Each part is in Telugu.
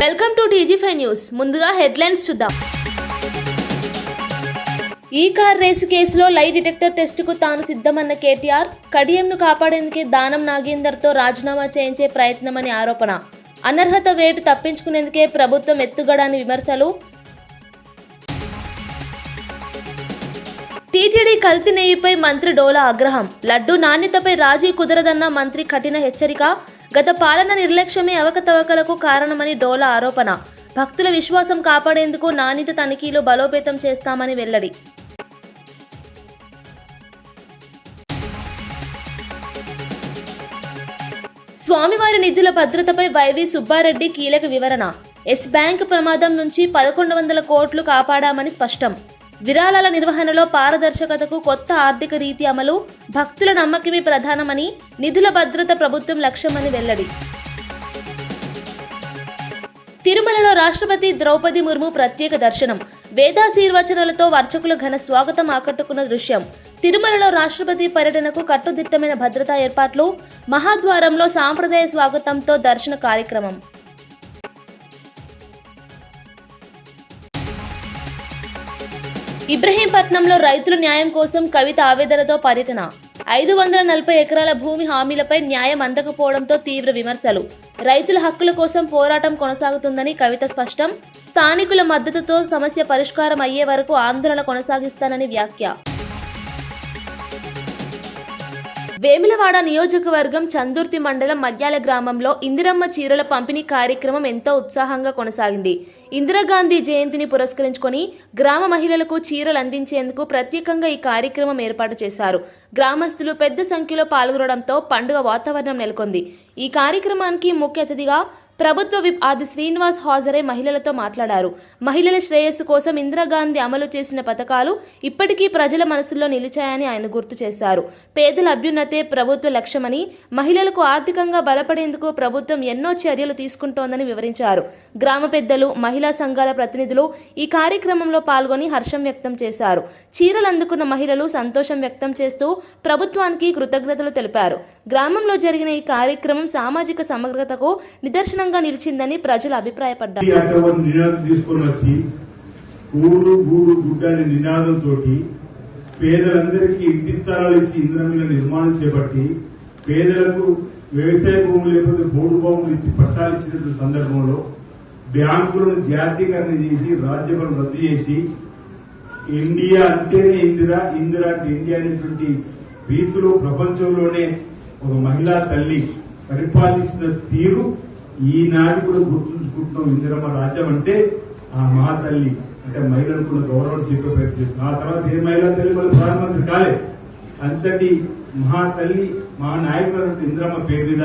Welcome to TG5 news. ముందుగా హెడ్లైన్స్ చూద్దాం. ఈ కార్ రేసు కేసులో లై డిటెక్టర్ టెస్టుకు తాను సిద్ధమన్న కేటీఆర్, కడియంను కాపాడేందుకే దానం నాగేందర్తో రాజీనామా చేయించే ప్రయత్నమని ఆరోపణ. అనర్హత వేటు తప్పించుకునేందుకే ప్రభుత్వం ఎత్తుగడని విమర్శలు. టీటీడీ కల్తీ నెయ్యిపై మంత్రి డోలా ఆగ్రహం. లడ్డూ నాణ్యతపై రాజీ కుదరదన్న మంత్రి కఠిన హెచ్చరిక. గత పాలన నిర్లక్ష్యమే అవకతవకలకు కారణమని డోలా ఆరోపణ. భక్తుల విశ్వాసం కాపాడేందుకు నాణ్యత తనిఖీలు బలోపేతం చేస్తామని వెల్లడి. స్వామివారి నిధుల భద్రతపై వైవి సుబ్బారెడ్డి కీలక వివరణ. ఎస్ బ్యాంక్ ప్రమాదం నుంచి 1100 కోట్లు కాపాడామని స్పష్టం. విరాళాల నిర్వహణలో పారదర్శకతకు కొత్త ఆర్థిక రీతి అమలు. భక్తుల నమ్మకమే ప్రధానమని, నిధుల భద్రత ప్రభుత్వం లక్ష్యమని వెల్లడి. తిరుమలలో రాష్ట్రపతి ద్రౌపది ముర్ము ప్రత్యేక దర్శనం. వేదాశీర్వచనాలతో అర్చకుల ఘన స్వాగతం ఆకట్టుకున్న దృశ్యం. తిరుమలలో రాష్ట్రపతి పర్యటనకు కట్టుదిట్టమైన భద్రతా ఏర్పాట్లు. మహాద్వారంలో సాంప్రదాయ స్వాగతంతో దర్శన కార్యక్రమం. ఇబ్రహీంపట్నంలో రైతుల న్యాయం కోసం కవిత ఆవేదనతో పర్యటన. 540 ఎకరాల భూమి హామీలపై న్యాయం అందకపోవడంతో తీవ్ర విమర్శలు. రైతుల హక్కుల కోసం పోరాటం కొనసాగుతుందని కవిత స్పష్టం. స్థానికుల మద్దతుతో సమస్య పరిష్కారం అయ్యే వరకు ఆందోళన కొనసాగిస్తానని వ్యాఖ్య. వేములవాడ నియోజకవర్గం చందుర్తి మండలం మద్యాల గ్రామంలో ఇందిరమ్మ చీరల పంపిణీ కార్యక్రమం ఎంతో ఉత్సాహంగా కొనసాగింది. ఇందిరాగాంధీ జయంతిని పురస్కరించుకొని గ్రామ మహిళలకు చీరలు అందించేందుకు ప్రత్యేకంగా ఈ కార్యక్రమం ఏర్పాటు చేశారు. గ్రామస్తులు పెద్ద సంఖ్యలో పాల్గొనడంతో పండుగ వాతావరణం నెలకొంది. ఈ కార్యక్రమానికి ముఖ్య అతిథిగా ప్రభుత్వ విప్ ఆది శ్రీనివాస్ హాజరై మహిళలతో మాట్లాడారు. మహిళల శ్రేయస్సు కోసం ఇందిరాగాంధీ అమలు చేసిన పథకాలు ఇప్పటికీ ప్రజల మనసుల్లో నిలిచాయని ఆయన గుర్తు చేశారు. పేదల అభ్యున్నతే ప్రభుత్వ లక్ష్యమని, మహిళలకు ఆర్థికంగా బలపడేందుకు ప్రభుత్వం ఎన్నో చర్యలు తీసుకుంటోందని వివరించారు. గ్రామ పెద్దలు, మహిళా సంఘాల ప్రతినిధులు ఈ కార్యక్రమంలో పాల్గొని హర్షం వ్యక్తం చేశారు. చీరలు అందుకున్న మహిళలు సంతోషం వ్యక్తం చేస్తూ ప్రభుత్వానికి కృతజ్ఞతలు తెలిపారు. గ్రామంలో జరిగిన ఈ కార్యక్రమం సామాజిక సమగ్రతకు నిదర్శనం నిలిచిందని ప్రజలు అభిప్రాయపడ్డారు. పేదలందరికీ ఇంటి స్థలాలు ఇచ్చి ఇంద్రమిల నిర్మాణం చేపట్టి, పేదలకు వ్యవసాయ భూములు లేకపోతే బోర్డు భూములు ఇచ్చి పట్టాలు ఇచ్చిన సందర్భంలో బ్యాంకులను జాతీకరణ చేసి రాజ్యపాలన రద్దు చేసి ఇండియా అంటేనే ఇందిరా, ఇందిరా అంటే ఇండియా అనేటువంటి రీతిలో ప్రపంచంలోనే ఒక మహిళా తల్లి పరిపాలించిన తీరు ఈనాడు కూడా గుర్తుంచుకుంటున్నాం. ఇందిరమ్మ రాజ్యం అంటే ఆ మహాతల్లి అంటే మహిళలకు గౌరవం చెప్పే ప్రయత్నం. ఆ తర్వాత ఏ మహిళా తల్లి మళ్ళీ ప్రధానమంత్రి కాలే. అంతటి మహాతల్లి, మహానాయకుల ఇందిరమ్మ పేరు మీద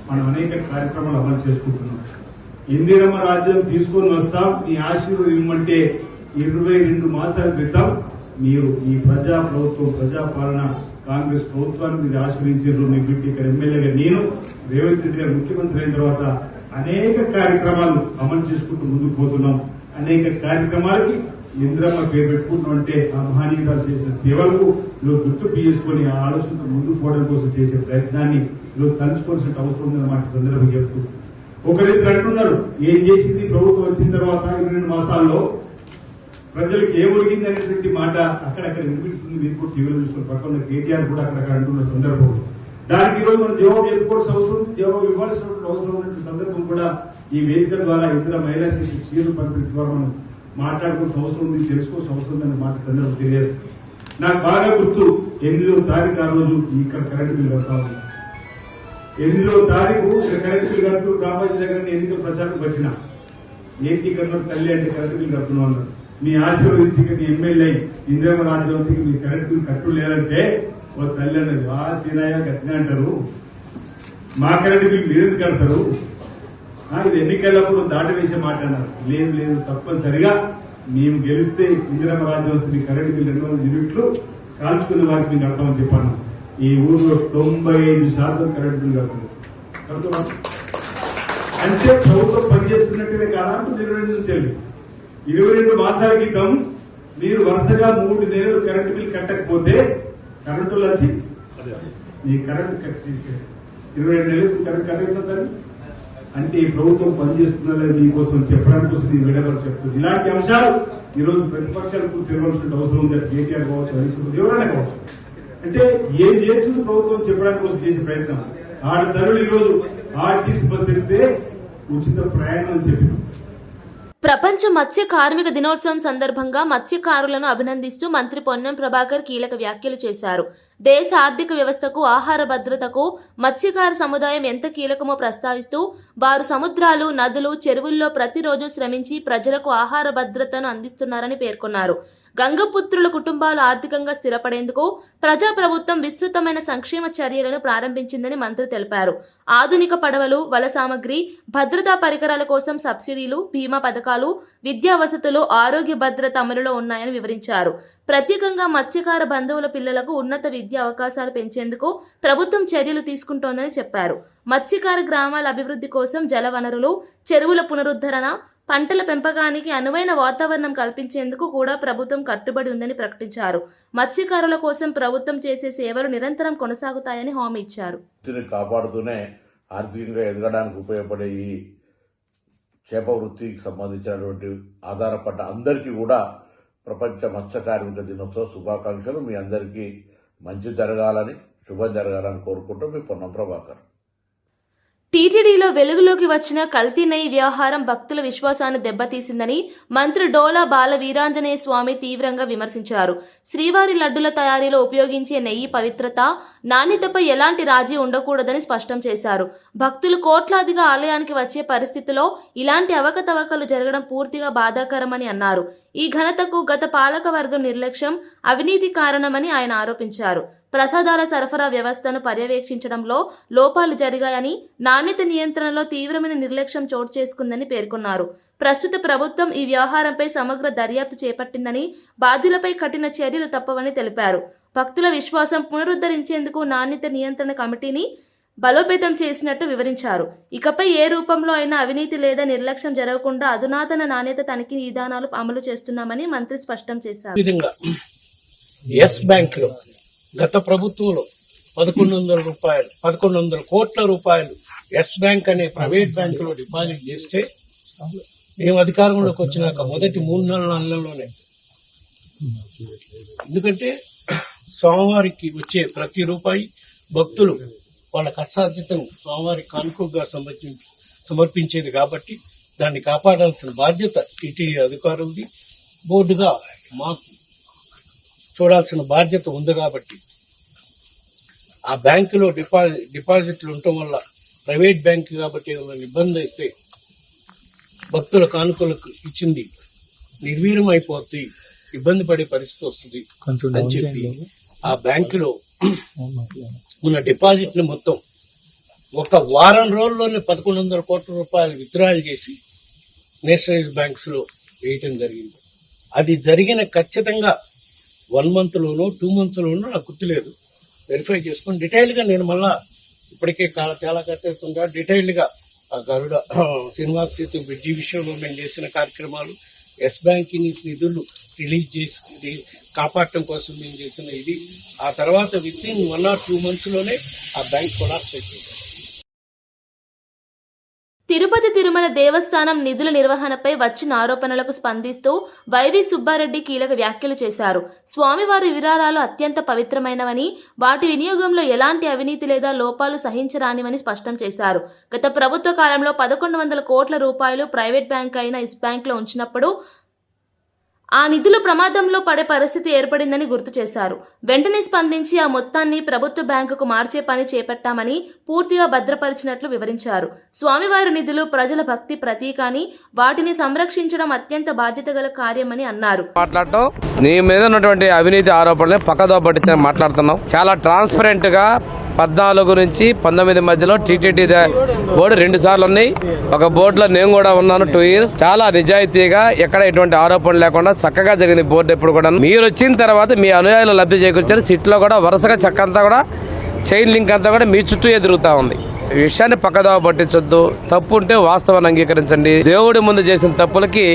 మనం అనేక కార్యక్రమాలు అమలు చేసుకుంటున్నాం. ఇందిరమ్మ రాజ్యం తీసుకొని వస్తాం, నీ ఆశీర్వాదం ఇవ్వమంటే 22 మాసాల క్రితం మీరు ఈ ప్రజా ప్రభుత్వం, ప్రజాపాలన కాంగ్రెస్ ప్రభుత్వాన్ని మీరు ఆశ్రయించారు. మీ బిడ్డ ఇక్కడ ఎమ్మెల్యేగా నేను, రేవంత్ రెడ్డి గారు ముఖ్యమంత్రి అయిన తర్వాత అనేక కార్యక్రమాలు అమలు చేసుకుంటూ ముందుకు పోతున్నాం. అనేక కార్యక్రమాలకి ఇందిరమ్మ పేరు పెట్టుకుంటున్నాం. అంటే ఆ మహనీయురాలు చేసిన సేవలకు ఈరోజు గుర్తు చేసుకుని ఆ ఆలోచనతో ముందుకు పోవడం కోసం చేసే ప్రయత్నాన్ని ఈరోజు తలుచుకోవాల్సిన అవసరం ఉందన్నమాట సందర్భం చెప్తూ. ఒకరిద్దరు అంటున్నారు, ఏం చేసింది ప్రభుత్వం వచ్చిన తర్వాత 22 మాసాల్లో ప్రజలకు ఏ ఒరిగింది అనేటువంటి మాట అక్కడక్కడ వినిపిస్తుంది. మీరు కూడా టీవీలో చూసుకున్న పక్కన కేటీఆర్ కూడా అక్కడక్కడ అంటున్న సందర్భం. దానికి ఈరోజు మనం జవాబు చెప్పుకోవాల్సిన అవసరం ఉంది, జవాబు ఇవ్వాల్సిన అవసరం ఉన్నటువంటి సందర్భం కూడా ఈ వేదిక ద్వారా ఇతర మహిళా శిశు చీరలు పంపిణీ ద్వారా మనం మాట్లాడుకోవాల్సిన అవసరం ఉంది, తెలుసుకోవాల్సిన అవసరం ఉందని మాట సందర్భం తెలియజేస్తుంది. నాకు బాగా గుర్తు 8వ తారీఖు ఆ రోజు ఇక్కడ కరెంటు బిల్లు కడతా ఉంది. 8వ తారీఖు ఇక్కడ కరెంటు బిల్లు కడుతూ రామాజీ దగ్గర ఎన్నికల ప్రచారం వచ్చిన ఏంటి కన్నా తల్లి అంటే కరెంటు బిల్లు కడుతున్నాం అన్నారు. మీ ఆశీర్వదించి ఇక్కడ ఎమ్మెల్యే ఇందిరమ్మ రాజ్యానికి మీ కరెంటు బిల్లు కట్టు లేదంటే ఓ తల్లి అన్నది, ఆ సీనయ్య గట్టిగా అంటారు, మా కరెంటు బిల్లు మీరెందుకు కడతారు, ఇది ఎన్నికలప్పుడు దాటి వేసే మాట అన్నారు. లేదు లేదు, తప్పనిసరిగా మేము గెలిస్తే ఇందిరమ్మ రాజ్యం వస్తే మీ కరెంటు బిల్లు 200 యూనిట్లు కాల్చుకునే వారికి మేము కడతామని చెప్పాను. ఈ ఊర్లో 95% కరెంటు బిల్లు కడుతున్నాం. అంటే ప్రభుత్వం పనిచేస్తున్నట్టుగా కాదు. 22 మాసాల క్రితం మీరు వరుసగా 3 నెలలు కరెంటు బిల్ కట్టకపోతే కరెంటు వచ్చి మీ కరెంటు 22 నెలలు కరెంట్ కట్టగలుగుతారు. అంటే ఈ ప్రభుత్వం పనిచేస్తుందా మీకోసం చెప్పడానికి కోసం నేను విడవలు చెప్తుంది. ఇలాంటి అంశాలు ఈరోజు ప్రతిపక్షాలకు తెలియాల్సిన అవసరం ఉంది. కేటీఆర్ కావచ్చు, హరీష్ ఎవరైనా కావచ్చు. అంటే ఏం చేస్తుంది ప్రభుత్వం చెప్పడానికి కోసం చేసే ప్రయత్నం. ఆడ తరులు ఈరోజు ఆర్టీసీ బస్ ఎక్కితే ఉచిత ప్రయాణం అని చెప్పినాం. ప్రపంచ మత్స్య కార్మిక దినోత్సవం సందర్భంగా మత్స్యకారులను అభినందిస్తూ మంత్రి పొన్నం ప్రభాకర్ కీలక వ్యాఖ్యలు చేశారు. దేశ ఆర్థిక వ్యవస్థకు, ఆహార భద్రతకు మత్స్యకార సముదాయం ఎంత కీలకమో ప్రస్తావిస్తూ వారు సముద్రాలు, నదులు, చెరువుల్లో ప్రతిరోజు శ్రమించి ప్రజలకు ఆహార భద్రతను అందిస్తున్నారని పేర్కొన్నారు. గంగపుత్రుల కుటుంబాలు ఆర్థికంగా స్థిరపడేందుకు ప్రజాప్రభుత్వం విస్తృతమైన సంక్షేమ చర్యలను ప్రారంభించిందని మంత్రి తెలిపారు. ఆధునిక పడవలు, వల సామగ్రి, భద్రతా పరికరాల కోసం సబ్సిడీలు, బీమా పథకాలు, విద్యా వసతులు, ఆరోగ్య భద్రత అమలులో ఉన్నాయని వివరించారు. ప్రత్యేకంగా మత్స్యకార బంధువుల పిల్లలకు ఉన్నత విద్యా అవకాశాలు పెంచేందుకు ప్రభుత్వం చర్యలు తీసుకుంటోందని చెప్పారు. మత్స్యకార గ్రామాల అభివృద్ధి కోసం జల వనరులు, చెరువుల పునరుద్ధరణ, పంటల పెంపకానికి అనువైన వాతావరణం కల్పించేందుకు కూడా ప్రభుత్వం కట్టుబడి ఉందని ప్రకటించారు. మత్స్యకారుల కోసం ప్రభుత్వం చేసే సేవలు నిరంతరం కొనసాగుతాయని హామీ ఇచ్చారు. కాపాడుతూనే ఆర్థికంగా ఎదగడానికి ఉపయోగపడే ఈ చేప వృత్తికి సంబంధించినటువంటి ఆధారపడ్డ అందరికీ కూడా ప్రపంచ మత్స్య కార్మిక దినోత్సవ శుభాకాంక్షలు. మీ అందరికీ మంచి జరగాలని, శుభం జరగాలని కోరుకుంటూ మీ పొన్నం ప్రభాకర్. టీటీడీలో వెలుగులోకి వచ్చిన కల్తీ నెయ్యి వ్యవహారం భక్తుల విశ్వాసాన్ని దెబ్బతీసిందని మంత్రి డోలా బాల వీరాంజనేయ స్వామి తీవ్రంగా విమర్శించారు. శ్రీవారి లడ్డుల తయారీలో ఉపయోగించే నెయ్యి పవిత్రత, నాణ్యతపై ఎలాంటి రాజీ ఉండకూడదని స్పష్టం చేశారు. భక్తులు కోట్లాదిగా ఆలయానికి వచ్చే పరిస్థితిలో ఇలాంటి అవకతవకలు జరగడం పూర్తిగా బాధాకరమని అన్నారు. ఈ ఘనతకు గత పాలక వర్గం నిర్లక్ష్యం, అవినీతి కారణమని ఆయన ఆరోపించారు. ప్రసాదాల సరఫరా వ్యవస్థను పర్యవేక్షించడంలో లోపాలు జరిగాయని, నాణ్యత నియంత్రణలో తీవ్రమైన నిర్లక్ష్యం చోటు చేసుకుందని పేర్కొన్నారు. ప్రస్తుత ప్రభుత్వం ఈ వ్యవహారంపై సమగ్ర దర్యాప్తు చేపట్టిందని, బాధ్యులపై కఠిన చర్యలు తప్పవని తెలిపారు. భక్తుల విశ్వాసం పునరుద్ధరించేందుకు నాణ్యత నియంత్రణ కమిటీని బలోపేతం చేసినట్టు వివరించారు. ఇకపై ఏ రూపంలో అయినా అవినీతి లేదా నిర్లక్ష్యం జరగకుండా అధునాతన నాణ్యత తనిఖీ విధానాలు అమలు చేస్తున్నామని మంత్రి స్పష్టం చేశారు. గత ప్రభుత్వంలో 1100 కోట్ల రూపాయలు ఎస్ బ్యాంక్ అనే ప్రైవేట్ బ్యాంకులో డిపాజిట్ చేస్తే మేము అధికారంలోకి వచ్చినాక మొదటి 3-4 నెలల్లోనే, ఎందుకంటే స్వామివారికి వచ్చే ప్రతి రూపాయి భక్తులు వాళ్ళ కష్టార్జితం స్వామివారికి కానుకగా సమర్పించేది కాబట్టి దాన్ని కాపాడాల్సిన బాధ్యత టీటీడీ అధికారులది. బోర్డుగా మాకు చూడాల్సిన బాధ్యత ఉంది కాబట్టి ఆ బ్యాంకులో డిపాజిట్లు ఉండటం వల్ల ప్రైవేట్ బ్యాంకు కాబట్టి ఏమైనా ఇబ్బంది ఇస్తే భక్తుల కానుకలకు ఇచ్చింది నిర్వీర్యం అయిపోతుంది, ఇబ్బంది పడే పరిస్థితి వస్తుంది అని చెప్పి ఆ బ్యాంకులో ఉన్న డిపాజిట్ ని మొత్తం ఒక వారం రోజుల్లోనే 1100 కోట్ల రూపాయలు విత్డ్రాల్ చేసి నేషనలైజ్ బ్యాంక్స్ లో వేయటం జరిగింది. అది జరిగిన ఖచ్చితంగా 1 month లోనో 2 months లోనో నాకు గుర్తులేదు, వెరిఫై చేసుకుని డీటెయిల్ గా నేను మళ్ళా ఇప్పటికే చాలా కట్టేస్తుంటా డీటెయిల్ గా ఆ గరుడ శ్రీనివాస్ సేతు బ్రిడ్జి విషయంలో మేము చేసిన కార్యక్రమాలు, ఎస్ బ్యాంకింగ్ నిధులు రిలీజ్ చేసి కాపాడటం కోసం మేము చేసిన ఇది, ఆ తర్వాత విత్-ఇన్ 1 or 2 months లోనే ఆ బ్యాంక్ కొలాప్స్ అయిపోయింది. తిరుపతి తిరుమల దేవస్థానం నిధుల నిర్వహణపై వచ్చిన ఆరోపణలకు స్పందిస్తూ వైవి సుబ్బారెడ్డి కీలక వ్యాఖ్యలు చేశారు. స్వామివారి విరాళాలు అత్యంత పవిత్రమైనవని, వాటి వినియోగంలో ఎలాంటి అవినీతి లేదా లోపాలు సహించరానివని స్పష్టం చేశారు. గత ప్రభుత్వ కాలంలో 1100 కోట్ల రూపాయలు ప్రైవేట్ బ్యాంక్ అయిన ఇస్ బ్యాంక్లో ఉంచినప్పుడు ఆ నిధులు ప్రమాదంలో పడే పరిస్థితి ఏర్పడిందని గుర్తు చేశారు. వెంటనే స్పందించి ఆ మొత్తాన్ని ప్రభుత్వ బ్యాంకుకు మార్చే పని చేపట్టామని, పూర్తిగా భద్రపరిచినట్లు వివరించారు. స్వామివారి నిధులు ప్రజల భక్తి ప్రతీక అని, వాటిని సంరక్షించడం అత్యంత బాధ్యత గల కార్యమని అన్నారు. మాట్లాడటం నీ మీద ఉన్నటువంటి అవినీతి ఆరోపణలు పక్కదో పట్టించి మాట్లాడుతున్నాం. చాలా ట్రాన్స్పరెంట్ గా 14 నుంచి 19 మధ్యలో టీటీడీ బోర్డు 2 సార్లు ఉన్నాయి. ఒక బోర్డులో నేను కూడా ఉన్నాను 2 years. చాలా నిజాయితీగా ఎక్కడ ఎటువంటి ఆరోపణలు లేకుండా చక్కగా జరిగింది బోర్డు. ఎప్పుడు కూడా మీరు వచ్చిన తర్వాత మీ అనుయాయులు లబ్ధి చేకూర్చారు. సిట్లో కూడా వరుసగా చక్కంతా కూడా చైన్ లింక్ అంతా కూడా మీ చుట్టూ ఎదురుతా ఉంది. ఈ విషయాన్ని పక్కదోవ పట్టించొద్దు. తప్పు ఉంటే వాస్తవాన్ని అంగీకరించండి. దేవుడి ముందు చేసిన తప్పులకి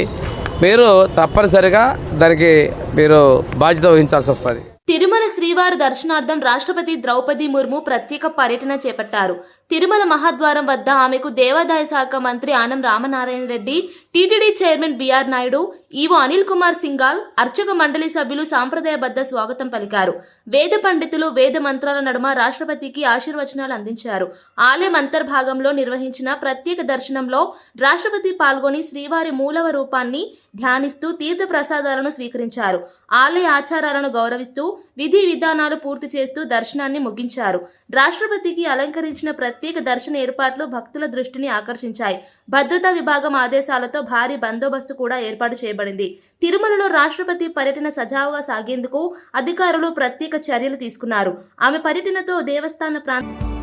మీరు తప్పనిసరిగా దానికి మీరు బాధ్యత వహించాల్సి వస్తుంది. తిరుమల శ్రీవారి దర్శనార్థం రాష్ట్రపతి ద్రౌపది ముర్ము ప్రత్యేక పర్యటన చేపట్టారు. తిరుమల మహాద్వారం వద్ద ఆమెకు దేవాదాయ శాఖ మంత్రి Anam Ramanarayana Reddy, TTD chairman BR Naidu, EO Anil Kumar Singhal, అర్చక మండలి సభ్యులు సాంప్రదాయబద్ధ స్వాగతం పలికారు. వేద పండితులు వేద మంత్రాల నడుమ రాష్ట్రపతికి ఆశీర్వచనాలు అందించారు. ఆలయం అంతర్భాగంలో నిర్వహించిన ప్రత్యేక దర్శనంలో రాష్ట్రపతి పాల్గొని శ్రీవారి మూలవ రూపాన్ని ధ్యానిస్తూ తీర్థ ప్రసాదాలను స్వీకరించారు. ఆలయ ఆచారాలను గౌరవిస్తూ విధి విధానాలు పూర్తి చేస్తూ దర్శనాన్ని ముగించారు. రాష్ట్రపతికి అలంకరించిన ప్రత్యేక దర్శన ఏర్పాట్లు భక్తుల దృష్టిని ఆకర్షించాయి. భద్రతా విభాగం ఆదేశాలతో భారీ బందోబస్తు కూడా ఏర్పాటు చేయబడింది. తిరుమలలో రాష్ట్రపతి పర్యటన సజావుగా సాగేందుకు అధికారులు ప్రత్యేక చర్యలు తీసుకున్నారు. ఆమె పర్యటనతో దేవస్థాన ప్రాంత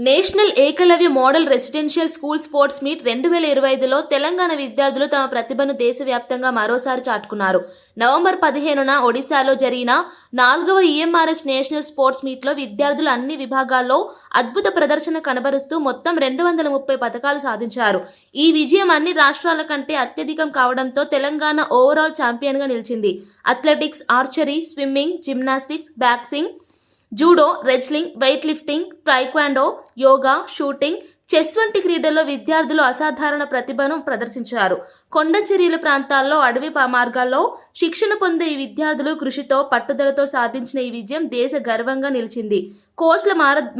national Eklavya model residential school sports meet 2025లో తెలంగాణ విద్యార్థులు తమ ప్రతిభను దేశవ్యాప్తంగా మరోసారి చాటుకున్నారు. నవంబర్ 15న ఒడిశాలో జరిగిన 4వ ఈఎంఆర్ఎస్ నేషనల్ స్పోర్ట్స్ మీట్లో విద్యార్థులు అన్ని విభాగాల్లో అద్భుత ప్రదర్శన కనబరుస్తూ మొత్తం 230 పతకాలు సాధించారు. ఈ విజయం అన్ని రాష్ట్రాల కంటే అత్యధికం కావడంతో తెలంగాణ ఓవరాల్ ఛాంపియన్గా నిలిచింది. Athletics, archery, swimming, gymnastics, boxing, judo, wrestling, weight lifting, taekwondo, yoga, shooting, chess వంటి క్రీడల్లో విద్యార్థులు అసాధారణ ప్రతిభను ప్రదర్శించారు. కొండ చర్యల ప్రాంతాల్లో, అడవి మార్గాల్లో శిక్షణ పొందే ఈ విద్యార్థులు కృషితో, పట్టుదలతో సాధించిన ఈ విజయం దేశ గర్వంగా నిలిచింది. కోచ్ల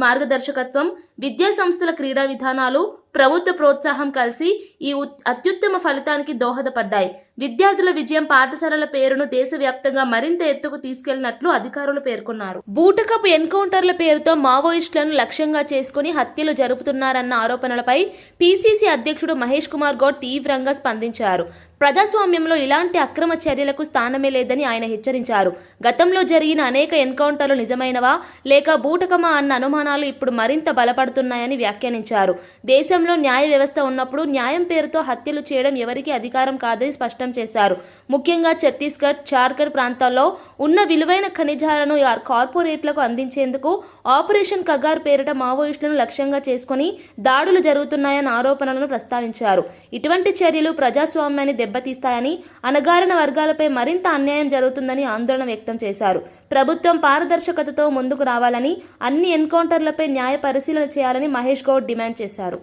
మార్గదర్శకత్వం, విద్యా సంస్థల క్రీడా విధానాలు, ప్రభుత్వ ప్రోత్సాహం కలిసి ఈ అత్యుత్తమ ఫలితానికి దోహదపడ్డాయి. విద్యార్థుల విజయం పాఠశాలల పేరును దేశవ్యాప్తంగా మరింత ఎత్తుకు తీసుకెళ్లినట్లు అధికారులు పేర్కొన్నారు. బూటకపు ఎన్కౌంటర్ల పేరుతో మావోయిస్టులను లక్ష్యంగా చేసుకుని హత్యలు జరుపుతున్నారన్న ఆరోపణలపై పీసీసీ అధ్యక్షుడు మహేష్ కుమార్ గౌడ్ తీవ్రంగా స్పందించారు. ప్రజాస్వామ్యంలో ఇలాంటి అక్రమ చర్యలకు స్థానమే లేదని ఆయన హెచ్చరించారు. గతంలో జరిగిన అనేక ఎన్కౌంటర్లు నిజమైనవా లేక బూటకమా అన్న అనుమానాలు ఇప్పుడు మరింత బలపడుతున్నాయని వ్యాఖ్యానించారు. దేశంలో న్యాయ వ్యవస్థ ఉన్నప్పుడు న్యాయం పేరుతో హత్యలు చేయడం ఎవరికీ అధికారం కాదని స్పష్టం చేశారు. ముఖ్యంగా ఛత్తీస్గఢ్, జార్ఖండ్ ప్రాంతాల్లో ఉన్న విలువైన ఖనిజాలను కార్పొరేట్లకు అందించేందుకు ఆపరేషన్ కగార్ పేరిట మావోయిస్టులను లక్ష్యంగా చేసుకుని దాడులు జరుగుతున్నాయన్న ఆరోపణలను ప్రస్తావించారు. ఇటువంటి చర్యలు ప్రజాస్వామ్యాన్ని దెబ్బతీస్తాయని, అణగారిన వర్గాలపై మరింత అన్యాయం జరుగుతుందని ఆందోళన వ్యక్తం చేశారు. ప్రభుత్వం పారదర్శకతతో ముందుకు రావాలని, అన్ని ఎన్కౌంటర్లపై న్యాయ పరిశీలన చేయాలని మహేష్ గౌడ్ డిమాండ్ చేశారు.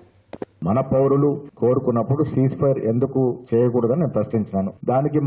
మన పౌరులు కోరుకున్నప్పుడు సీజ్ ఫైర్ ఎందుకు చేయకూడదని నేను ప్రశ్నించినాను. దానికి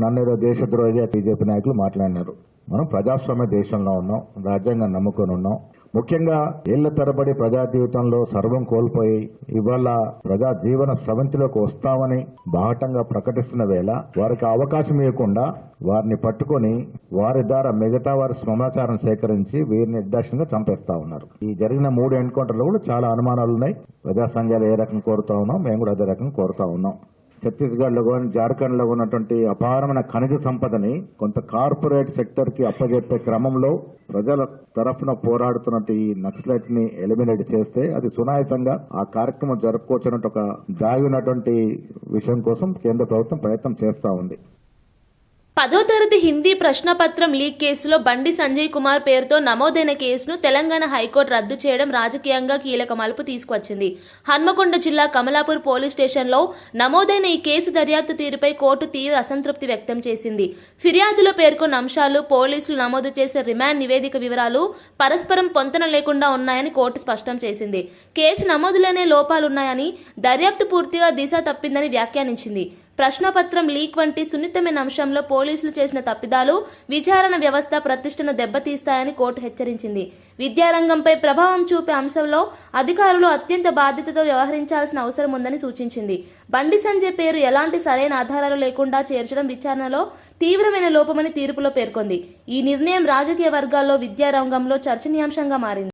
నన్నేదో దేశద్రోహిగా బీజేపీ నాయకులు మాట్లాడినారు. మనం ప్రజాస్వామ్య దేశంలో ఉన్నాం, రాజ్యాంగం నమ్ముకొని ఉన్నాం. ముఖ్యంగా ఏళ్ల తరబడి ప్రజా జీవితంలో సర్వం కోల్పోయి ఇవాళ ప్రజా జీవన స్రవంతిలోకి వస్తామని బాహటంగా ప్రకటిస్తున్న వేళ వారికి అవకాశం ఇవ్వకుండా వారిని పట్టుకొని వారి ద్వారా మిగతా వారి సమాచారం సేకరించి వీరిని నిర్దాక్షిణ్యంగా చంపేస్తా ఉన్నారు. ఈ జరిగిన 3 ఎన్కౌంటర్లు కూడా చాలా అనుమానాలు ఉన్నాయి. ప్రజా సంఘాలు ఏ రకం కోరుతా ఉన్నాం, మేము కూడా అదే రకం కోరుతా ఉన్నాం. ఛత్తీస్గఢ్ లో కానీ జార్ఖండ్ లో ఉన్నటువంటి అపారమైన ఖనిజ సంపదని కొంత కార్పొరేట్ సెక్టర్ కి అప్పజెప్పే క్రమంలో ప్రజల తరఫున పోరాడుతున్నట్టు ఈ నక్సలైట్ ని ఎలిమినేట్ చేస్తే అది సునాయాసంగా ఆ కార్యక్రమం జరుపుకోవచ్చినట్టు ఒక దాగి ఉన్నటువంటి విషయం కోసం కేంద్ర ప్రభుత్వం ప్రయత్నం చేస్తా ఉంది. 10వ తరగతి హిందీ ప్రశ్నపత్రం లీక్ కేసులో బండి సంజయ్ కుమార్ పేరుతో నమోదైన కేసును తెలంగాణ హైకోర్టు రద్దు చేయడం రాజకీయంగా కీలక మలుపు తీసుకువచ్చింది. హన్మకొండ జిల్లా కమలాపూర్ పోలీస్ స్టేషన్లో నమోదైన ఈ కేసు దర్యాప్తు తీరుపై కోర్టు తీవ్ర అసంతృప్తి వ్యక్తం చేసింది. ఫిర్యాదులో పేర్కొన్న అంశాలు, పోలీసులు నమోదు చేసే రిమాండ్ నివేదిక వివరాలు పరస్పరం పొంతన లేకుండా ఉన్నాయని కోర్టు స్పష్టం చేసింది. కేసు నమోదులోనే లోపాలున్నాయని, దర్యాప్తు పూర్తిగా దిశ తప్పిందని వ్యాఖ్యానించింది. ప్రశ్నపత్రం లీక్ వంటి సున్నితమైన అంశంలో పోలీసులు చేసిన తప్పిదాలు విచారణ వ్యవస్థ ప్రతిష్టను దెబ్బతీస్తాయని కోర్టు హెచ్చరించింది. విద్యారంగంపై ప్రభావం చూపే అంశంలో అధికారులు అత్యంత బాధ్యతతో వ్యవహరించాల్సిన అవసరం ఉందని సూచించింది. బండి సంజయ్ పేరు ఎలాంటి సరైన ఆధారాలు లేకుండా చేర్చడం విచారణలో తీవ్రమైన లోపమని తీర్పులో పేర్కొంది. ఈ నిర్ణయం రాజకీయ వర్గాల్లో విద్యారంగంలో చర్చనీయాంశంగా మారింది.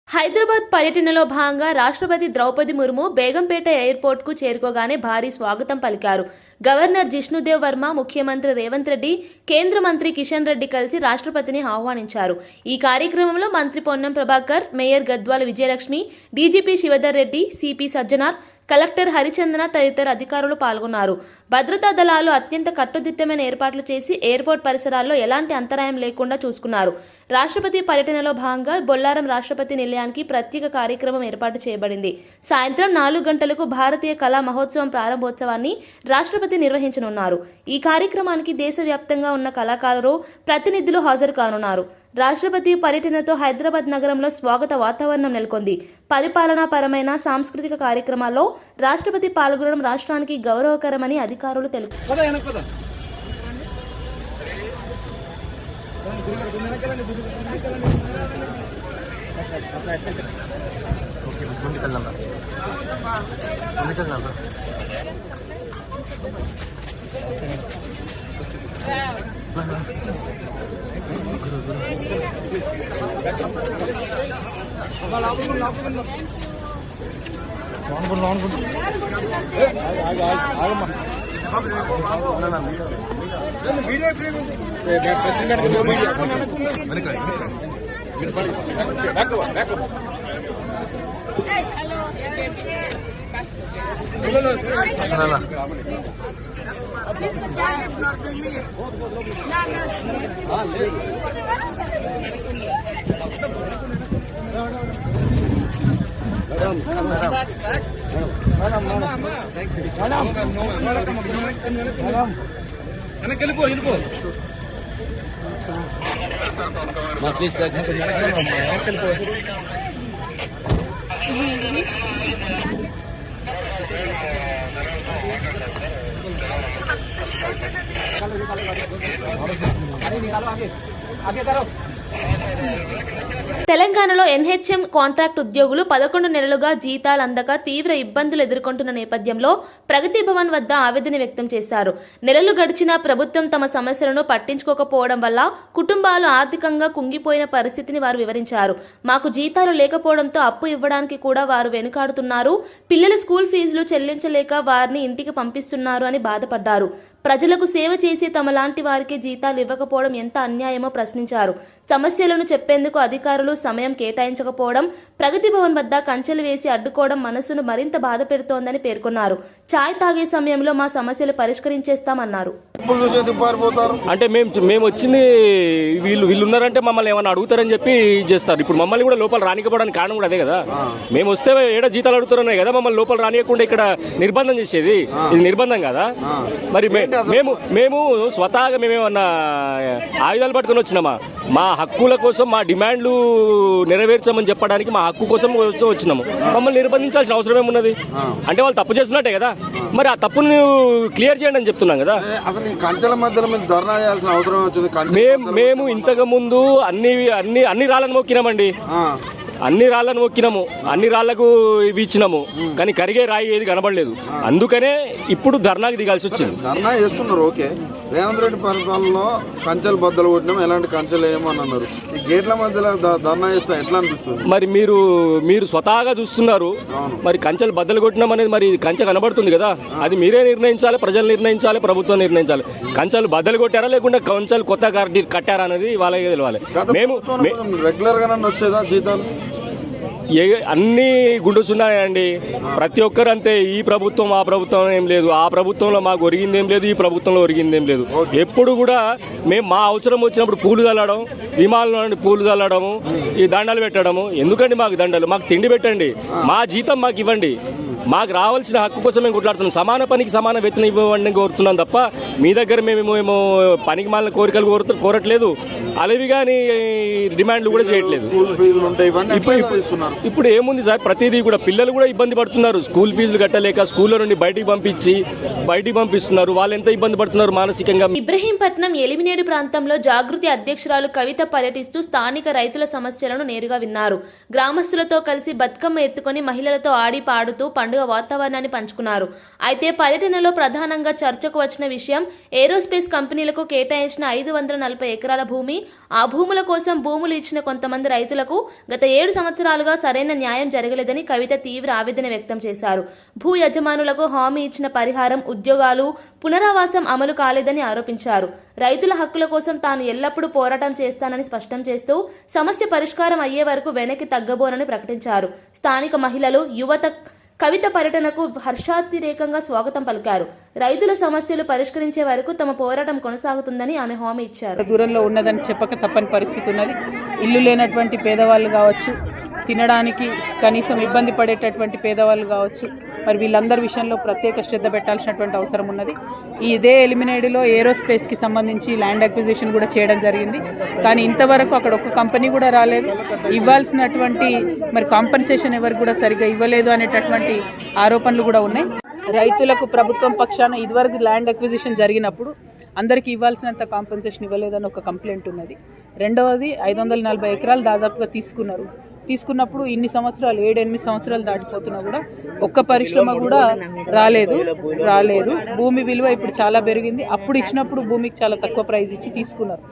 హైదరాబాద్ పర్యటనలో భాగంగా రాష్ట్రపతి ద్రౌపది ముర్ము బేగంపేట ఎయిర్పోర్ట్ కు చేరుకోగానే భారీ స్వాగతం పలికారు. గవర్నర్ జిష్ణుదేవ్ వర్మ, ముఖ్యమంత్రి రేవంత్ రెడ్డి, కేంద్ర మంత్రి కిషన్ రెడ్డి కలిసి రాష్ట్రపతిని ఆహ్వానించారు. ఈ కార్యక్రమంలో మంత్రి Ponnam Prabhakar, mayor Gadwal Vijayalakshmi, DGP Shivdhar Reddy, CP Sajjanar, collector Harichandana తదితర అధికారులు పాల్గొన్నారు. భద్రతా దళాలు అత్యంత కట్టుదిట్టమైన ఏర్పాట్లు చేసి ఎయిర్పోర్ట్ పరిసరాల్లో ఎలాంటి అంతరాయం లేకుండా చూసుకున్నారు. రాష్ట్రపతి పర్యటనలో భాగంగా బొల్లారం రాష్ట్రపతి నిలయానికి ప్రత్యేక కార్యక్రమం ఏర్పాటు చేయబడింది. సాయంత్రం 4 గంటలకు భారతీయ కళా మహోత్సవం ప్రారంభోత్సవాన్ని రాష్ట్రపతి నిర్వహించనున్నారు. ఈ కార్యక్రమానికి దేశవ్యాప్తంగా ఉన్న కళాకారులు, ప్రతినిధులు హాజరు కానున్నారు. రాష్ట్రపతి పర్యటనతో హైదరాబాద్ నగరంలో స్వాగత వాతావరణం నెలకొంది. పరిపాలనాపరమైన సాంస్కృతిక కార్యక్రమాల్లో రాష్ట్రపతి పాల్గొనడం రాష్ట్రానికి గౌరవకరమని అధికారులు తెలిపారు. తెలంగాణలో ఎన్హెచ్ఎం కాంట్రాక్ట్ ఉద్యోగులు 11 నెలలుగా జీతాలు అందక తీవ్ర ఇబ్బందులు ఎదుర్కొంటున్న నేపథ్యంలో ప్రగతి భవన్ వద్ద ఆవేదన వ్యక్తం చేశారు. నెలలు గడిచినా ప్రభుత్వం తమ సమస్యలను పట్టించుకోకపోవడం వల్ల కుటుంబాలు ఆర్థికంగా కుంగిపోయిన పరిస్థితిని వారు వివరించారు. మాకు జీతాలు లేకపోవడంతో అప్పు ఇవ్వడానికి కూడా వారు వెనుకాడుతున్నారు. పిల్లల స్కూల్ ఫీజులు చెల్లించలేక వారిని ఇంటికి పంపిస్తున్నారు అని బాధపడ్డారు. ప్రజలకు సేవ చేసి తమలాంటి వారికి జీతాలు ఇవ్వకపోవడం ఎంత అన్యాయమో ప్రశ్నించారు. సమస్యలను చెప్పేందుకు అధికారులు సమయం కేటాయించకపోవడం, ప్రగతి భవన్ వద్ద కంచెలు వేసి అడ్డుకోవడం మనసును మరింత బాధ పెడుతోందని పేర్కొన్నారు. చాయ్ తాగే సమయంలో మా సమస్యలు పరిష్కరించేస్తామన్నారు. అంటే మేము వచ్చింది వీళ్ళు ఉన్నారంటే మమ్మల్ని ఏమన్నా అడుగుతారని చెప్పి చేస్తారు. ఇప్పుడు మమ్మల్ని కూడా లోపల రానికపోవడానికి కారణం కూడా అదే కదా. మేము వస్తే ఏడా జీతాలు అడుగుతున్నాయి కదా, మమ్మల్ని లోపల రానియకుండా ఇక్కడ నిర్బంధం చేసేది. ఇది నిర్బంధం కదా. మరి మేము స్వతహాగా మేమేమన్నా ఆయుధాలు పట్టుకుని వచ్చినామా? మా హక్కుల కోసం, మా డిమాండ్లు నెరవేర్చమని చెప్పడానికి, మా హక్కు కోసం వచ్చినాము. మమ్మల్ని నిర్బంధించాల్సిన అవసరం ఏమున్నది? అంటే వాళ్ళు తప్పు చేస్తున్నట్టే కదా. మరి ఆ తప్పును క్లియర్ చేయండి అని చెప్తున్నాం కదా. అసలు కంచెల మధ్యలో మీరు ధర్నా చేయాల్సిన అవసరం వచ్చింది. మేము ఇంతకు ముందు అన్ని రాళ్ళను మొక్కినామండి. అన్ని రాళ్లను మొక్కినాము, అన్ని రాళ్లకు ఇవి ఇచ్చినాము, కానీ కరిగే రాయి ఏది కనబడలేదు. అందుకనే ఇప్పుడు ధర్నాకి దిగాల్సి వచ్చింది. ధర్నా చేస్తున్నారు, ఓకే. రేవంత్ రెడ్డి పరిపాలనలో కంచెలు బద్దలు కొట్టినాం, ఎలాంటి కంచెలు ఏమని అన్నారు. ఈ గేట్ల మధ్యలో ధర్నా చేస్తే ఎట్లా అనిపిస్తుంది? మరి మీరు స్వతహాగా చూస్తున్నారు. మరి కంచెలు బద్దలు కొట్టినాం అనేది మరి కంచె కనబడుతుంది కదా. అది మీరే నిర్ణయించాలి, ప్రజలు నిర్ణయించాలి, ప్రభుత్వం నిర్ణయించాలి. కంచెలు బద్దలు కొట్టారా లేకుండా కంచెలు కొత్త కట్టారా అనేది వాళ్ళకి తెలియాలి. మేము రెగ్యులర్ గా వచ్చేదా జీతాలు? అన్ని గుండుసున్నాయండి. ప్రతి ఒక్కరు అంతే. ఈ ప్రభుత్వం ఆ ప్రభుత్వం ఏం లేదు, ఆ ప్రభుత్వంలో మాకు ఒరిగిందేం లేదు, ఈ ప్రభుత్వంలో ఒరిగిందేం లేదు. ఎప్పుడు కూడా మేము మా అవసరం వచ్చినప్పుడు పూలు చల్లడం, విమానంలో నుండి పూలు చల్లడము, ఈ దండలు పెట్టడము. ఎందుకండి మాకు దండలు? మాకు తిండి పెట్టండి, మా జీతం మాకు ఇవ్వండి. మాకు రావాల్సిన హక్కు కోసం మేము కొట్లాడుతున్నాం. సమాన పనికి సమాన వేతనం ఇవ్వండి కోరుతున్నాం తప్ప మీ దగ్గర మేము పనికి మాలిన కోరికలు కోరట్లేదు, అలవి కానీ డిమాండ్లు కూడా చేయట్లేదు. స్కూల్ ఫీజులు ఉంటాయి, ఇవన్నీ ఇస్తున్నారు. ఇప్పుడు ఏముంది సార్, ప్రతిదీ కూడా పిల్లలు కూడా ఇబ్బంది పడుతున్నారు. స్కూల్ ఫీజులు కట్టలేక స్కూల్లో నుండి బయటికి పంపిస్తున్నారు. వాళ్ళు ఎంత ఇబ్బంది పడుతున్నారు మానసికంగా. ఇబ్రహీంపట్నం ఎలిమినేడు ప్రాంతంలో జాగృతి అధ్యక్షురాలు కవిత పర్యటిస్తూ స్థానిక రైతుల సమస్యలను నేరుగా విన్నారు. గ్రామస్తులతో కలిసి బతుకమ్మ ఎత్తుకొని మహిళలతో ఆడి పాడుతూ పండుగ వాతావరణాన్ని పంచుకున్నారు. అయితే పర్యటనలో ప్రధానంగా చర్చకు వచ్చిన విషయం ఏరోస్పేస్ కంపెనీలకు కేటాయించిన 540 ఎకరాల భూమి. ఆ భూముల కోసం భూములు ఇచ్చిన కొంతమంది రైతులకు గత 7 సంవత్సరాలుగా సరైన న్యాయం జరగలేదని కవిత తీవ్ర ఆవేదన వ్యక్తం చేశారు. భూ యజమానులకు హామీ ఇచ్చిన పరిహారం, ఉద్యోగాలు, పునరావాసం అమలు కాలేదని ఆరోపించారు. రైతుల హక్కుల కోసం తాను ఎల్లప్పుడూ పోరాటం చేస్తానని స్పష్టం చేస్తూ సమస్య పరిష్కారం అయ్యే వరకు వెనక్కి తగ్గబోనని ప్రకటించారు. స్థానిక మహిళలు, యువత కవిత పర్యటనకు హర్షాతిరేకంగా స్వాగతం పలికారు. రైతుల సమస్యలు పరిష్కరించే వరకు తమ పోరాటం కొనసాగుతుందని ఆమె హామీ ఇచ్చారు. దూరంలో ఉన్నదని చెప్పక తప్పని పరిస్థితి ఉన్నది. ఇల్లు లేనటువంటి పేదవాళ్ళు కావచ్చు, తినడానికి కనీసం ఇబ్బంది పడేటటువంటి పేదవాళ్ళు కావచ్చు, మరి వీళ్ళందరి విషయంలో ప్రత్యేక శ్రద్ధ పెట్టాల్సినటువంటి అవసరం ఉన్నది. ఇదే ఎలిమినేడులో ఏరోస్పేస్కి సంబంధించి ల్యాండ్ అక్విజిషన్ కూడా చేయడం జరిగింది. కానీ ఇంతవరకు అక్కడ ఒక కంపెనీ కూడా రాలేదు. ఇవ్వాల్సినటువంటి మరి కాంపెన్సేషన్ ఎవరికి కూడా సరిగ్గా ఇవ్వలేదు అనేటటువంటి ఆరోపణలు కూడా ఉన్నాయి. రైతులకు ప్రభుత్వం పక్షాన ఇదివరకు ల్యాండ్ అక్విజిషన్ జరిగినప్పుడు అందరికీ ఇవ్వాల్సినంత కాంపెన్సేషన్ ఇవ్వలేదని ఒక కంప్లైంట్ ఉన్నది. రెండవది 540 ఎకరాలు దాదాపుగా తీసుకున్నప్పుడు ఇన్ని సంవత్సరాలు 7-8 సంవత్సరాలు దాటిపోతున్నా కూడా ఒక్క పరిశ్రమ కూడా రాలేదు. భూమి విలువ ఇప్పుడు చాలా పెరిగింది. అప్పుడు ఇచ్చినప్పుడు భూమికి చాలా తక్కువ ప్రైస్ ఇచ్చి తీసుకున్నారు.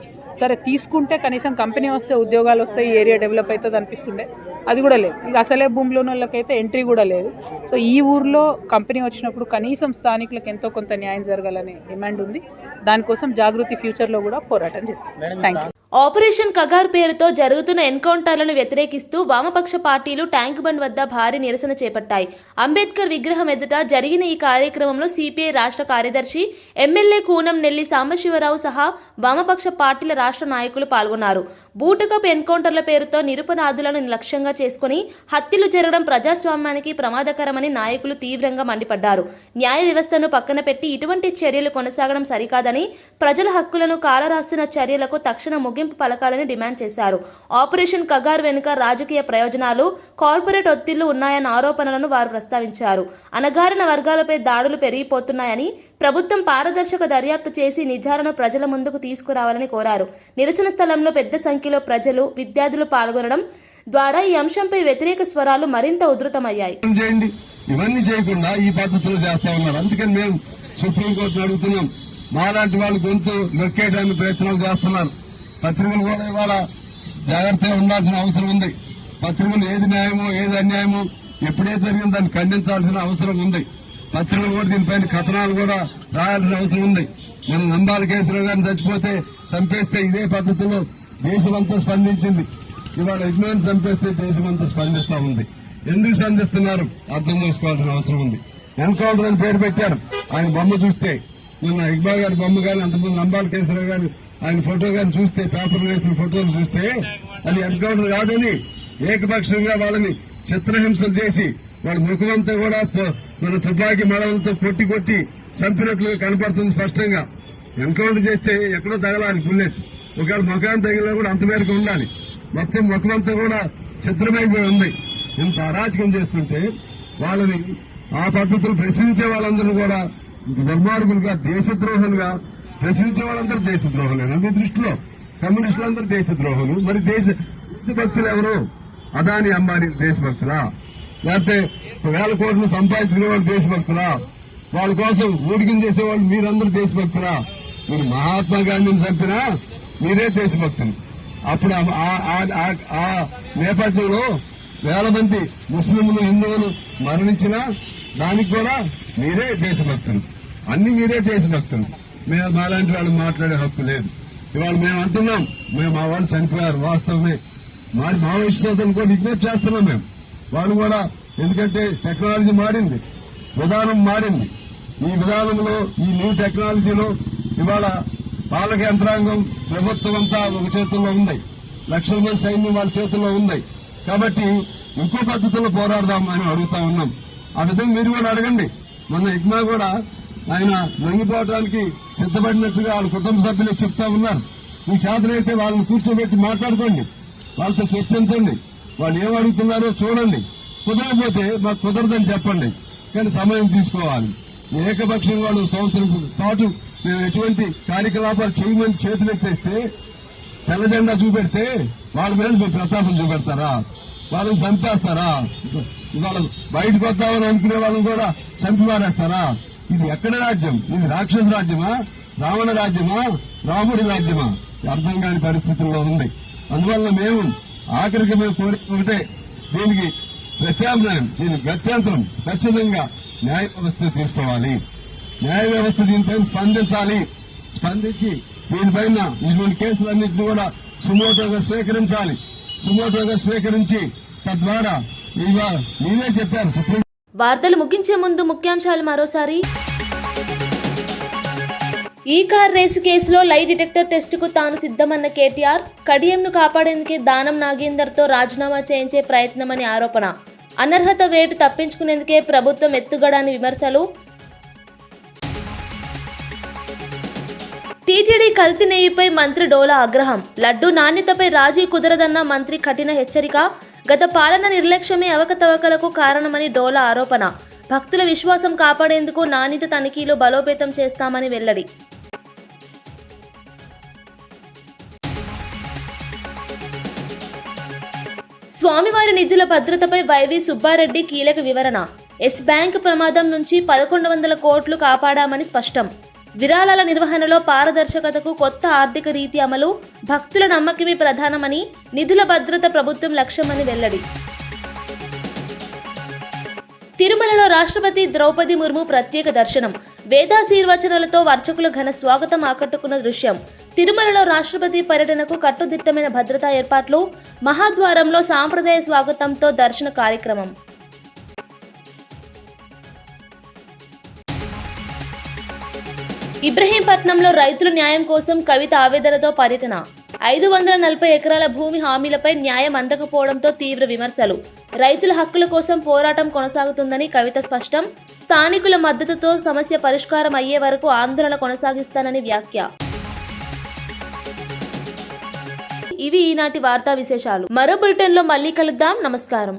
సరే, తీసుకుంటే కనీసం కంపెనీ వస్తే ఉద్యోగాలు వస్తాయి, ఏరియా డెవలప్ అవుతుంది అనిపిస్తుండే. అది కూడా లేదు. ఇక అసలే భూమిలో ఉన్న వాళ్ళకైతే ఎంట్రీ కూడా లేదు. సో ఈ ఊర్లో కంపెనీ వచ్చినప్పుడు కనీసం స్థానికులకు ఎంతో కొంత న్యాయం జరగాలనే డిమాండ్ ఉంది. దానికోసం జాగృతి ఫ్యూచర్లో కూడా పోరాటం చేస్తుంది. Thank you. ఆపరేషన్ కగార్ పేరుతో జరుగుతున్న ఎన్కౌంటర్లను వ్యతిరేకిస్తూ వామపక్ష పార్టీలు ట్యాంక్ బండ్ వద్ద భారీ నిరసన చేపట్టాయి. అంబేద్కర్ విగ్రహం ఎదుట జరిగిన ఈ కార్యక్రమంలో సిపిఐ రాష్ట్ర కార్యదర్శి, ఎమ్మెల్యే కూనం నెల్లి సాంబశివరావు సహా వామపక్ష పార్టీల రాష్ట్ర నాయకులు పాల్గొన్నారు. బూటకప్ ఎన్కౌంటర్ల పేరుతో నిరపరాధులను లక్ష్యంగా చేసుకుని హత్యలు జరగడం ప్రజాస్వామ్యానికి ప్రమాదకరమని నాయకులు తీవ్రంగా మండిపడ్డారు. న్యాయ వ్యవస్థను పక్కన పెట్టి ఇటువంటి చర్యలు కొనసాగడం సరికాదని, ప్రజల హక్కులను కాలరాస్తున్న చర్యలకు తక్షణ ముగింపు పలకాలని డిమాండ్ చేశారు. ఆపరేషన్ కగార్ వెనుక రాజకీయ ప్రయోజనాలు, కార్పొరేట్ ఒత్తిళ్లు ఉన్నాయన్న ఆరోపణలను వారు ప్రస్తావించారు. అణగారిన వర్గాలపై దాడులు పెరిగిపోతున్నాయని, ప్రభుత్వం పారదర్శక దర్యాప్తు చేసి నిజాలను ప్రజల ముందుకు తీసుకురావాలని కోరారు. నిరసన స్థలంలో పెద్ద సంఖ్యలో ప్రజలు, విద్యార్థులు పాల్గొనడం ద్వారా ఈ అంశంపై వ్యతిరేక స్వరాలు మరింత ఉధృతమయ్యాయి. ఇవన్నీ చేయకుండా ఈ పద్ధతిలో చేస్తా ఉన్నారు. అందుకని మేము సుప్రీంకోర్టును అడుగుతున్నాం. మాలాంటి వాళ్ళు గొంతు నొక్కేయడానికి ప్రయత్నాలు చేస్తున్నారు. పత్రికలు కూడా ఇవాళ జాగ్రత్తగా ఉండాల్సిన అవసరం ఉంది. పత్రికలు ఏది న్యాయమో ఏది అన్యాయమో ఎప్పుడే జరిగిందో దాన్ని ఖండించాల్సిన అవసరం ఉంది. పత్రికలు కూడా దీనిపైన కథనాలు కూడా రాయాల్సిన అవసరం ఉంది. మనం నంబాల కేసురావు గారిని చంపేస్తే ఇదే పద్ధతిలో దేశమంతా స్పందించింది. ఇవాళ యజ్ఞాన్ని చంపేస్తే దేశమంతా స్పందిస్తా ఉంది. ఎందుకు స్పందిస్తున్నారు అర్థం చేసుకోవాల్సిన అవసరం ఉంది. ఎన్కౌంటర్ అని పేరు పెట్టారు. ఆయన బొమ్మ చూస్తే, నిన్న ఇక్బాల్ గారి బొమ్మ కానీ, అంతకుముందు నంబాల కేసురావు గారు ఆయన ఫోటో కానీ చూస్తే, పేపర్లో వేసిన ఫోటోలు చూస్తే అది ఎన్కౌంటర్ కాదని ఏకపక్షంగా వాళ్ళని చిత్రహింసలు చేసి వాళ్ళ ముఖమంతా కూడా మన తుపాకీ మడవలతో కొట్టి చంపినట్లుగా కనపడుతుంది స్పష్టంగా. ఎన్కౌంటర్ చేస్తే ఎక్కడో తగలాలి బుల్లెట్. ఒకవేళ ముఖాన్ని తగిలినా కూడా అంత మేరకు ఉండాలి. మొత్తం ముఖమంతా కూడా చిత్రమైపోయి ఉంది. ఇంత అరాచకం చేస్తుంటే వాళ్ళని ఆ పద్ధతులు ప్రశ్నించే వాళ్ళందరూ కూడా దుర్మార్గులుగా, దేశద్రోహులుగా ప్రశ్నించే వాళ్ళందరూ దేశద్రోహులేనా మీ దృష్టిలో? కమ్యూనిస్టులందరూ దేశద్రోహులు. మరి దేశభక్తులు ఎవరు? అదాని, అంబానీ దేశభక్తులా? లేకపోతే 1000 కోట్లు సంపాదించుకునే వాళ్ళు దేశభక్తులా? వాళ్ళ కోసం ఊడికం చేసేవాళ్ళు మీరందరూ దేశభక్తులా? మీరు మహాత్మా గాంధీని చంపినా మీరే దేశభక్తులు. అప్పుడు ఆ నేపథ్యంలో 1000 మంది ముస్లింలు, హిందువులు మరణించినా దానికి కూడా మీరే దేశభక్తులు. అన్ని మీరే దేశభక్తులు. మేము మాలాంటి వాళ్ళు మాట్లాడే హక్కు లేదు. ఇవాళ మేము అంటున్నాం, మా వాళ్ళు చనిపోయారు వాస్తవమే. మావోయిస్ట్ సోదరులు కూడా విజ్ఞప్తి చేస్తున్నాం మేము. వాళ్ళు కూడా, ఎందుకంటే టెక్నాలజీ మారింది, విధానం మారింది. ఈ విధానంలో, ఈ న్యూ టెక్నాలజీలో ఇవాళ పాలక యంత్రాంగం, ప్రభుత్వం అంతా ఒక చేతుల్లో ఉంది. లక్షల మంది సైన్యం వాళ్ళ చేతుల్లో ఉంది. కాబట్టి ఇంకో పద్ధతిలో పోరాడదాం అని అడుగుతా ఉన్నాం. ఆ విధంగా మీరు కూడా అడగండి. మొన్న ఇగ్మా కూడా ఆయన లొంగిపోవడానికి సిద్ధపడినట్టుగా వాళ్ళ కుటుంబ సభ్యులు చెప్తా ఉన్నారు. మీ చేతనైతే వాళ్ళని కూర్చోబెట్టి మాట్లాడుకోండి, వాళ్ళతో చర్చించండి, వాళ్ళు ఏం అడుగుతున్నారో చూడండి. కుదరకపోతే మాకు కుదరదని చెప్పండి, కానీ సమయం తీసుకోవాలి. ఏకపక్షంగా వాళ్ళు సంవత్సరం పాటు మేము ఎటువంటి కార్యకలాపాలు చేయమని చేతులెత్తేస్తే తెల్ల జెండా చూపెడితే వాళ్ళ మీద మేము ప్రతాపం చూపెడతారా? వాళ్ళని చంపేస్తారా? ఇవాళ బయటకు వద్దామని అనుకునే వాళ్ళని కూడా చంపి మారేస్తారా? ఇది ఎక్కడ రాజ్యం? ఇది రాక్షస రాజ్యమా, రావణ రాజ్యమా, రాముడి రాజ్యమా? అర్థం కాని పరిస్థితుల్లో ఉంది. అందువల్ల మేము ఆఖరికి మేము కోరిక ఒకటే, దీనికి ప్రత్యామ్నాయం, దీనికి గత్యంతరం ఖచ్చితంగా న్యాయ వ్యవస్థ తీసుకోవాలి. న్యాయ వ్యవస్థ దీనిపైన స్పందించాలి. స్పందించి దీనిపైన ఇటువంటి కేసులన్నింటినీ కూడా సుమోటోగా స్వీకరించాలి. సుమోటోగా స్వీకరించి తద్వారా ఇవాళ మీరే చెప్పారు సుప్రీం. వార్తలు ముగించే ముందు ముఖ్యాంశాలు మరోసారి. ఈ కార్ రేసు కేసులో లై డిటెక్టర్ టెస్టుకు తాను సిద్ధమన్న కేటీఆర్, కడియంను కాపాడేందుకే దానం నాగేందర్తో రాజీనామా చేయించే ప్రయత్నమని ఆరోపణ. అనర్హత వేటు తప్పించుకునేందుకే ప్రభుత్వం ఎత్తుగడాని విమర్శలు. టీటీడీ కల్తీ నెయ్యిపై మంత్రి డోలా ఆగ్రహం. లడ్డూ నాణ్యతపై రాజీ కుదరదన్న మంత్రి కఠిన హెచ్చరిక. గత పాలన నిర్లక్ష్యమే అవకతవకలకు కారణమని డోలా ఆరోపణ. భక్తుల విశ్వాసం కాపాడేందుకు నాణ్యత తనిఖీలు బలోపేతం చేస్తామని వెల్లడి. స్వామివారి నిధుల భద్రతపై వైవి సుబ్బారెడ్డి కీలక వివరణ. ఎస్ బ్యాంక్ ప్రమాదం నుంచి 1100 కోట్లు కాపాడామని స్పష్టం. విరాళాల నిర్వహణలో పారదర్శకతకు కొత్త ఆర్థిక రీతి అమలు. భక్తుల నమ్మకమే ప్రధానమని, నిధుల భద్రత ప్రభుత్వం లక్ష్యమని వెల్లడి. తిరుమలలో రాష్ట్రపతి ద్రౌపది ముర్ము ప్రత్యేక దర్శనం. వేదాశీర్వచనాలతో అర్చకుల ఘన స్వాగతం ఆకట్టుకున్న దృశ్యం. తిరుమలలో రాష్ట్రపతి పర్యటనకు కట్టుదిట్టమైన భద్రతా ఏర్పాట్లు. మహాద్వారంలో సాంప్రదాయ స్వాగతంతో దర్శన కార్యక్రమం. ఇబ్రహీంపట్నంలో రైతుల న్యాయం కోసం కవిత ఆవేదనతో పర్యటన. 540 ఎకరాల భూమి హామీలపై న్యాయం అందకపోవడంతో తీవ్ర విమర్శలు. రైతుల హక్కుల కోసం పోరాటం కొనసాగుతుందని కవిత స్పష్టం. స్థానికుల మద్దతుతో సమస్య పరిష్కారం అయ్యే వరకు ఆందోళన కొనసాగిస్తానని వ్యాఖ్య. ఇవి ఈనాటి వార్తా విశేషాలు. మరో బులెటిన్లో మళ్ళీ కలుద్దాం. నమస్కారం.